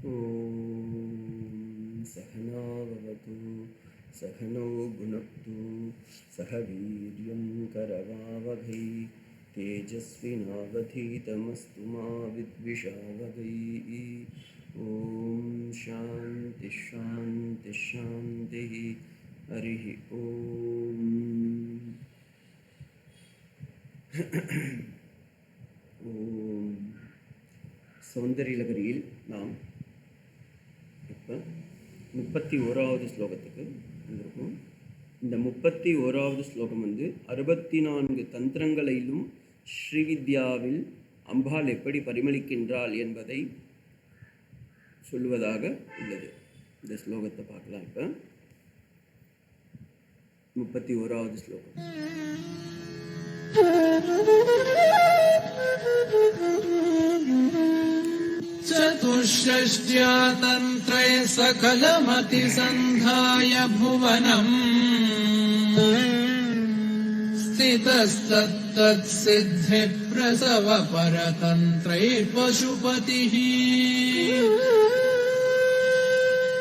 ॐ सहना भवतु सहनौ भुनक्तु सह वीर्यं करवावहै तेजस्विनावधीतमस्तु मा विद्विषावहै। ॐ शान्ति शान्ति शान्तिः। हरिः ॐ। ஓம். சௌந்தரியலகரியில் நாம் இப்போ 31வது ஸ்லோகத்துக்கு வந்திருக்கோம். இந்த 31வது ஸ்லோகம் 64 தந்திரங்களிலும் ஸ்ரீவித்யாவில் அம்பாள் எப்படி பரிமளிக்கின்றாள் என்பதை சொல்லுவதாக உள்ளது. இந்த ஸ்லோகத்தை பார்க்கலாம். இப்போ 31வது ஸ்லோகம். चतुष्षष्ट्या तन्त्रे सकलमतिसन्धाय भुवनम् स्थितस्तत्तत्सिद्धिप्रसव परतन्त्रैर्पशुपतिः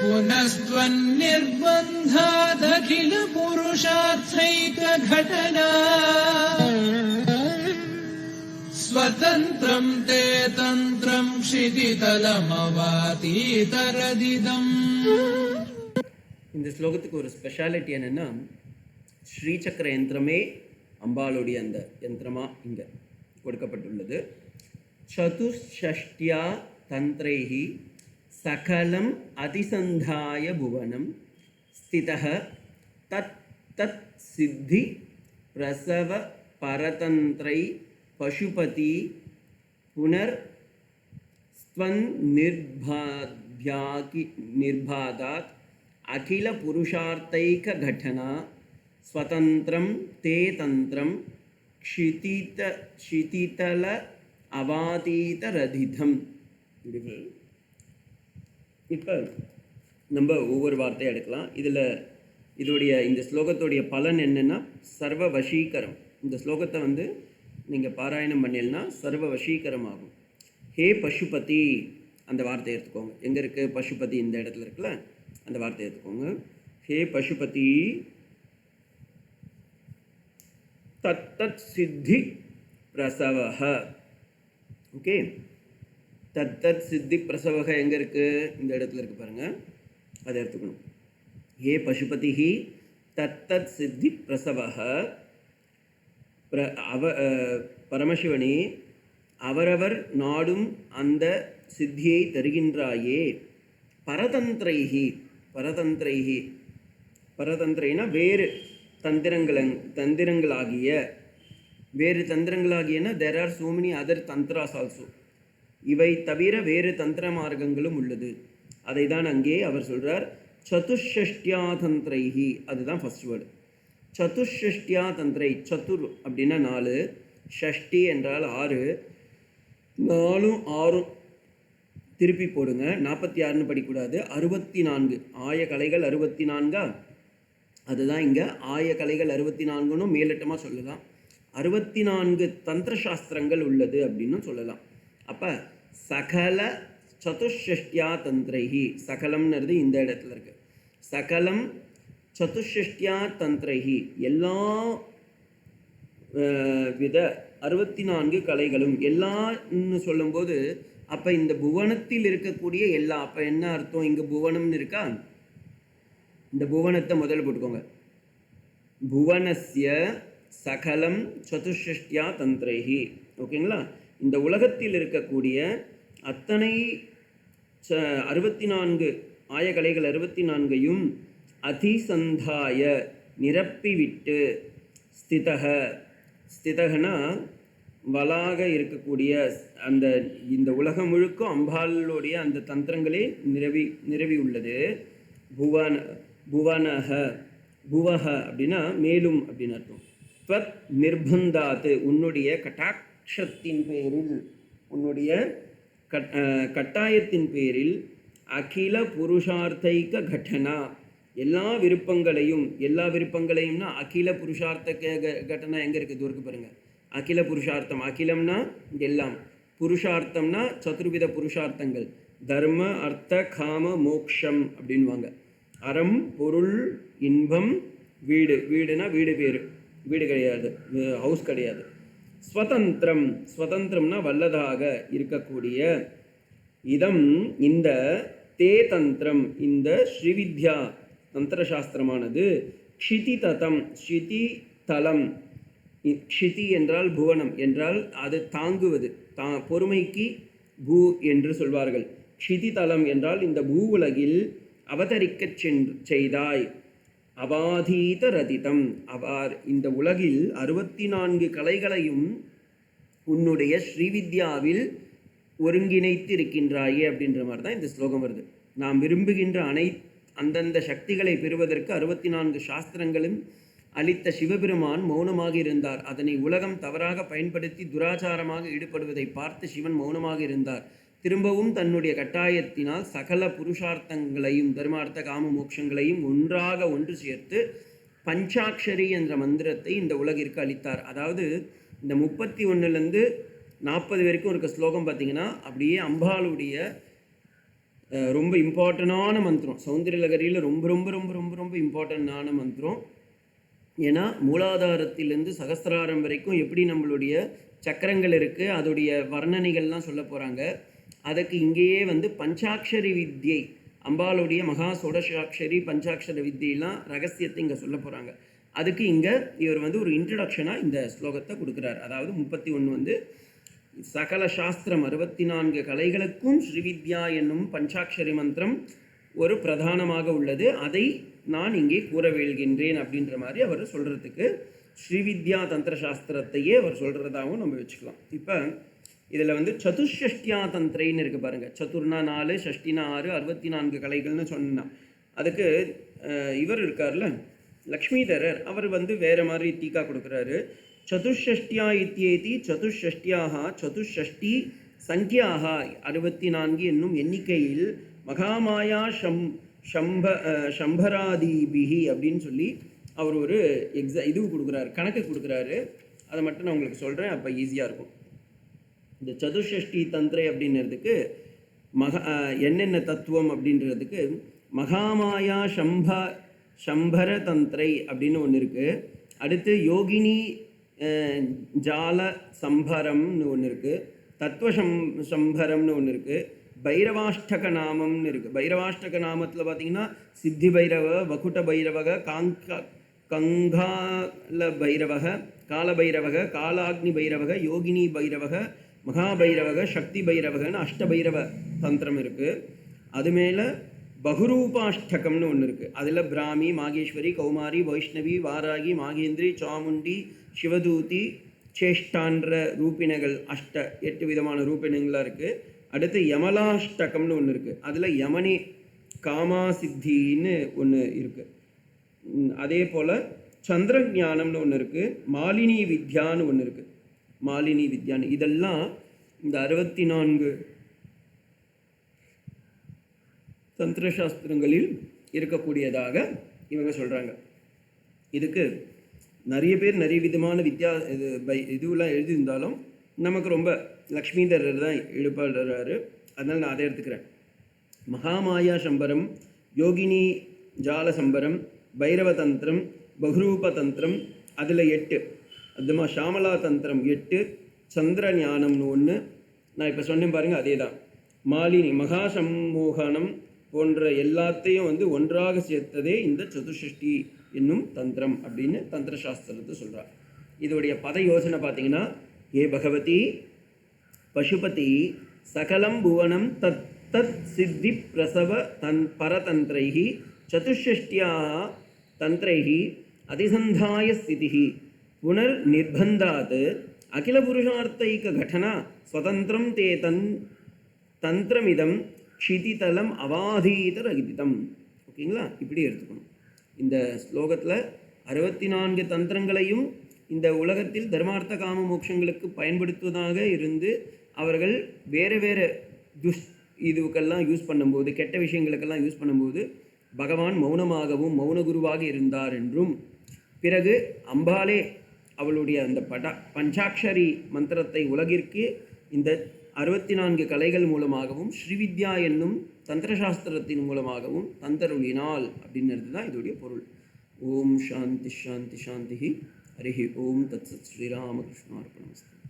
पुनस्त्वन्निर्बन्धादखिल पुरुषार्थैकघटना स्वतन्त्रं ते तन्त्रं क्षितितलमवातीतरदिदम्. இந்த ஸ்லோகத்துக்கு ஒரு ஸ்பெஷாலிட்டி என்னென்னா, ஸ்ரீசக்கர யந்திரமே அம்பாளுடைய அந்த யந்திரமா இங்கே கொடுக்கப்பட்டுள்ளது. சதுஷ்ஷ்டியா தந்திரைஹி சகலம் அதிசந்தாய புவனம் ஸ்திதः தத் தத் சித்தி பிரசவ பரதந்திரை பசுபதி புனர் ஸ்வன் நிர்பாதாத் அகில புருஷார்த்தைக கடனா ஸ்வதந்திரம் தே தந்திரம் க்ஷிதிதல அவாதீத ரதிதம். இப்போ நம்ம ஒவ்வொரு வார்த்தையை எடுக்கலாம். இதோடைய இந்த ஸ்லோகத்துடைய பலன் என்னென்னா சர்வ வசீகரம். இந்த ஸ்லோகத்தை நீங்கள் பாராயணம் பண்ணினா சர்வ வசீகரம் ஆகும். ஹே பசுபதி, அந்த வார்த்தையை எடுத்துக்கோங்க. எங்கே இருக்குது பசுபதி? இந்த இடத்துல இருக்குல்ல, அந்த வார்த்தையை எடுத்துக்கோங்க. ஹே பசுபதி தத்தத் சித்தி பிரசவஹ. ஓகே, தத்தத் சித்தி பிரசவக எங்கே இருக்குது? இந்த இடத்துல இருக்குது பாருங்கள், அதை எடுத்துக்கணும். ஹே பசுபதி தத்தத் சித்தி பிரசவஹ. பரமசிவனே, அவரவர் நாடும் அந்த சித்தியை தருகின்றாயே. பரதந்திரைஹி, பரதந்திரைனா வேறு தந்திரங்களாகியன there are so many other tantras also. இவை தவிர வேறு தந்திர மார்க்கங்களும் உள்ளது. அதை தான் அங்கே அவர் சொல்கிறார். சதுஷ்ஷ்டியா தந்திரைஹி, அதுதான் ஃபர்ஸ்ட் வேர்டு. சதுஷ்ஷ்டியா தந்திரை. சதுர் அப்படின்னா 4, ஷஷ்டி என்றால் 6. 4 6 திருப்பி போடுங்க. 46ன்னு படிக்கூடாது, 64. ஆய கலைகள் 64. அதுதான் இங்கே ஆய கலைகள் 64ன்னு மேலட்டமாக சொல்லலாம். 64 தந்திர சாஸ்திரங்கள் உள்ளது அப்படின்னு சொல்லலாம். அப்போ சகல சதுஷ்ஷ்டியா தந்திரைஹி, சகலம்ன்றது இந்த இடத்துல இருக்கு. சகலம் சதுஷ்ஷ்டியா தந்திரைஹி, எல்லா வித 64 கலைகளும். எல்லான்னு சொல்லும்போது அப்போ இந்த புவனத்தில் இருக்கக்கூடிய எல்லா, அப்போ என்ன அர்த்தம்? இங்கே புவனம்னு இருக்கா, இந்த புவனத்தை முதல்ல போட்டுக்கோங்க. புவனஸ்ய சகலம் சதுஷ்ஷ்டியா தந்திரைஹி. ஓகேங்களா? இந்த உலகத்தில் இருக்கக்கூடிய அத்தனை 64 ஆயகலைகள் 64ஐயும் அதிசந்தாய நிரப்பிவிட்டு, ஸ்திதகனா வலாக இருக்கக்கூடிய அந்த இந்த உலகம் முழுக்க அம்பாளுடைய அந்த தந்திரங்களே நிரவி உள்ளது. புவனஹ, புவஹ அப்படின்னா மேலும் அப்படின்னு அர்த்தம். துவத் நிர்பந்தாத்து, உன்னுடைய கட்டாட்சத்தின் பேரில், உன்னுடைய கட்டாயத்தின் பேரில், அகில புருஷார்த்தைக கடனா, எல்லா விருப்பங்களையும்னா அகில புருஷார்த்த கட்டனா எங்கே இருக்குது? தூருக்கு பாருங்கள். அகில புருஷார்த்தம், அகிலம்னா எல்லாம், புருஷார்த்தம்னா சதுர்வித புருஷார்த்தங்கள், தர்ம அர்த்த காம மோக்ஷம் அப்படின்வாங்க. அறம், பொருள், இன்பம், வீடு. வீடுனா வீடு பேர், வீடு கிடையாது, ஹவுஸ் கிடையாது. ஸ்வதந்திரம், ஸ்வதந்திரம்னா வல்லதாக இருக்கக்கூடிய. இதம் இந்த தே தந்திரம், இந்த ஸ்ரீவித்யா தந்திரசாஸ்திரமானது க்ஷிதி ததம், க்ஷிதி தலம். க்ஷிதி என்றால் புவனம் என்றால் அது தாங்குவது, பொறுமைக்கு பூ என்று சொல்வார்கள். க்ஷிதி தலம் என்றால் இந்த பூ உலகில் அவதரிக்கச் செய்தாய். அவாதீத ரதிதம், அவார் இந்த உலகில் 64 கலைகளையும் உன்னுடைய ஸ்ரீவித்யாவில் ஒருங்கிணைத்து இருக்கின்றாயே அப்படின்ற மாதிரி தான் இந்த ஸ்லோகம் வருது. நாம் விரும்புகின்ற அந்தந்த சக்திகளை பெறுவதற்கு 64 சாஸ்திரங்களும் அளித்த சிவபெருமான் மௌனமாக இருந்தார். அதனை உலகம் தவறாக பயன்படுத்தி துராச்சாரமாக ஈடுபடுவதை பார்த்து சிவன் மௌனமாக இருந்தார். திரும்பவும் தன்னுடைய கட்டாயத்தினால் சகல புருஷார்த்தங்களையும் தர்மார்த்த காம மோட்சங்களையும் ஒன்று சேர்த்து பஞ்சாட்சரி என்ற மந்திரத்தை இந்த உலகிற்கு அளித்தார். அதாவது இந்த 31லேருந்து 40 வரைக்கும் இருக்க ஸ்லோகம் பார்த்தீங்கன்னா அப்படியே அம்பாளுடைய ரொம்ப இம்பார்ட்டண்டான மந்திரம். சௌந்தர்யலகரியில் ரொம்ப ரொம்ப ரொம்ப ரொம்ப ரொம்ப இம்பார்ட்டண்டான மந்திரம். ஏன்னா மூலாதாரத்திலேருந்து சகஸ்திராரம் வரைக்கும் எப்படி நம்மளுடைய சக்கரங்கள் இருக்குது, அதோடைய வர்ணனைகள்லாம் சொல்ல போகிறாங்க. அதுக்கு இங்கேயே பஞ்சாட்சரி வித்யை, அம்பாளுடைய மகா சோடசாட்சரி பஞ்சாட்சர வித்தியெல்லாம் ரகசியத்தை இங்கே சொல்ல போகிறாங்க. அதுக்கு இங்கே இவர் ஒரு இன்ட்ரடக்ஷனாக இந்த ஸ்லோகத்தை கொடுக்குறார். அதாவது 31 சகல சாஸ்திரம் 64 கலைகளுக்கும் ஸ்ரீவித்யா என்னும் பஞ்சாட்சரி மந்திரம் ஒரு பிரதானமாக உள்ளது. அதை நான் இங்கே கூற வேள்கின்றேன் அப்படின்ற மாதிரி அவர் சொல்கிறதுக்கு ஸ்ரீவித்யா தந்திர சாஸ்திரத்தையே அவர் சொல்கிறதாகவும் நம்ம வச்சுக்கலாம். இப்போ இதில் சதுஷ்ஷ்டியா தந்திரைன்னு இருக்குது பாருங்கள். சதுர்னா 4, ஷஷ்டினா 6, 64 கலைகள்னு சொன்னால் அதுக்கு இவர் இருக்கார்ல லக்ஷ்மிதரர், அவர் வேறு மாதிரி டீக்கா கொடுக்குறாரு. சதுஷ்ஷ்டியா இத்தியேதி சதுஷ்ஷ்டியாக சதுஷ்ஷ்டி சங்கியாக 64 என்னும் எண்ணிக்கையில் மகாமாயா சம்பராதிபிகி அப்படின்னு சொல்லி அவர் ஒரு இது கொடுக்குறாரு, கணக்கு கொடுக்குறாரு. அதை மட்டும் நான் உங்களுக்கு சொல்கிறேன், அப்போ ஈஸியாக இருக்கும். இந்த சதுஷ்ஷ்டி தந்திரை அப்படின்றதுக்கு என்னென்ன தத்துவம் அப்படின்றதுக்கு மகாமாயா சம்பர தந்திரை அப்படின்னு ஒன்று இருக்குது. அடுத்து யோகினி ஜால சம்பரம்னு ஒன்று இருக்குது. தத்துவ சம்பரம்னு ஒன்று இருக்குது. பைரவாஷ்டக நாமம்னு இருக்குது. பைரவாஷ்டக நாமத்தில் பார்த்தீங்கன்னா சித்தி பைரவ, வகுட்ட பைரவக, கங்கால பைரவக, கால பைரவக, காலாக்னி பைரவக, யோகினி பைரவக, மகாபைரவக, சக்தி பைரவகன்னு அஷ்டபைரவ தந்திரம் இருக்குது. அது மேலே பகுரூபாஷ்டகம்னு ஒன்று இருக்குது. அதில் பிராமி, மாகேஸ்வரி, கௌமாரி, வைஷ்ணவி, வாராகி, மாகேந்திரி, சாமுண்டி, சிவதூதி, சேஷ்டான்ற ரூபினங்கள் 8 விதமான ரூபினங்களாக இருக்குது. அடுத்து யமலாஷ்டகம்னு ஒன்று இருக்குது. அதில் யமனி காமாசித்தின்னு ஒன்று இருக்குது. அதே போல் சந்திரஞானம்னு ஒன்று இருக்குது. மாலினி வித்யான்னு ஒன்று இருக்குது. மாலினி வித்யான்னு இதெல்லாம் இந்த 64 தந்திரசாஸ்திரங்களில் இருக்கக்கூடியதாக இவங்க சொல்கிறாங்க. இதுக்கு நிறைய பேர் நிறைய விதமான இதுவெல்லாம் எழுதியிருந்தாலும் நமக்கு ரொம்ப லக்ஷ்மிதரர் தான் ஈடுபடுறாரு. அதனால் நான் அதை எடுத்துக்கிறேன். மகாமாயா சம்பரம், யோகினி ஜால சம்பரம், பைரவ தந்திரம், பகுரூப தந்திரம் அதில் 8, அதுமா ஷாமலா தந்திரம் 8, சந்திர ஞானம்னு ஒன்று. நான் இப்போ சொன்னேன் பாருங்கள், அதே தான். மாலினி மகாசம்மோகனம் போன்ற எல்லாத்தையும் ஒன்றாக சேர்த்ததே இந்த சதுஷ்ஷ்டி என்னும் தந்திரம் அப்படின்னு தந்திரசாஸ்திரத்தை சொல்கிறார். இதோடைய பத யோசனை பார்த்தீங்கன்னா, ஏ பகவதி பசுபதி சகலம் புவனம் தத் தத் சித்தி பிரசவ பரதந்திரைஹி சதுஷ்ஷ்டியாக தந்திரைஹி அதிசந்தாய ஸ்திதிஹி புனர் நிர்பந்தாத் அகில புருஷார்த்தைக கடனா ஸ்வதந்திரம் தே தந்திரமிதம் க்ஷிதிதலம் அவாதீத ரகிதம். ஓகேங்களா? இப்படி எடுத்துக்கணும். இந்த ஸ்லோகத்தில் 64 தந்திரங்களையும் இந்த உலகத்தில் தர்மார்த்த காம மோட்சங்களுக்கு பயன்படுத்துவதாக இருந்து அவர்கள் வேறு வேறு இதுக்கெல்லாம் யூஸ் பண்ணும்போது, கெட்ட விஷயங்களுக்கெல்லாம் யூஸ் பண்ணும்போது பகவான் மௌனமாகவும் மௌனகுருவாக இருந்தார் என்றும், பிறகு அம்பாலே அவளுடைய அந்த பஞ்சாட்சரி மந்திரத்தை உலகிற்கு இந்த 64 கலைகள் மூலமாகவும் ஸ்ரீவித்யா என்னும் தந்திரசாஸ்திரத்தின் மூலமாகவும் தந்தருளினால் அப்படின்றது தான் இதோடைய பொருள். ஓம் சாந்தி ஷாந்தி ஷாந்தி. ஹரிஹி ஓம் தத் சத். ஸ்ரீராமகிருஷ்ணார்ப்பணமஸ்து.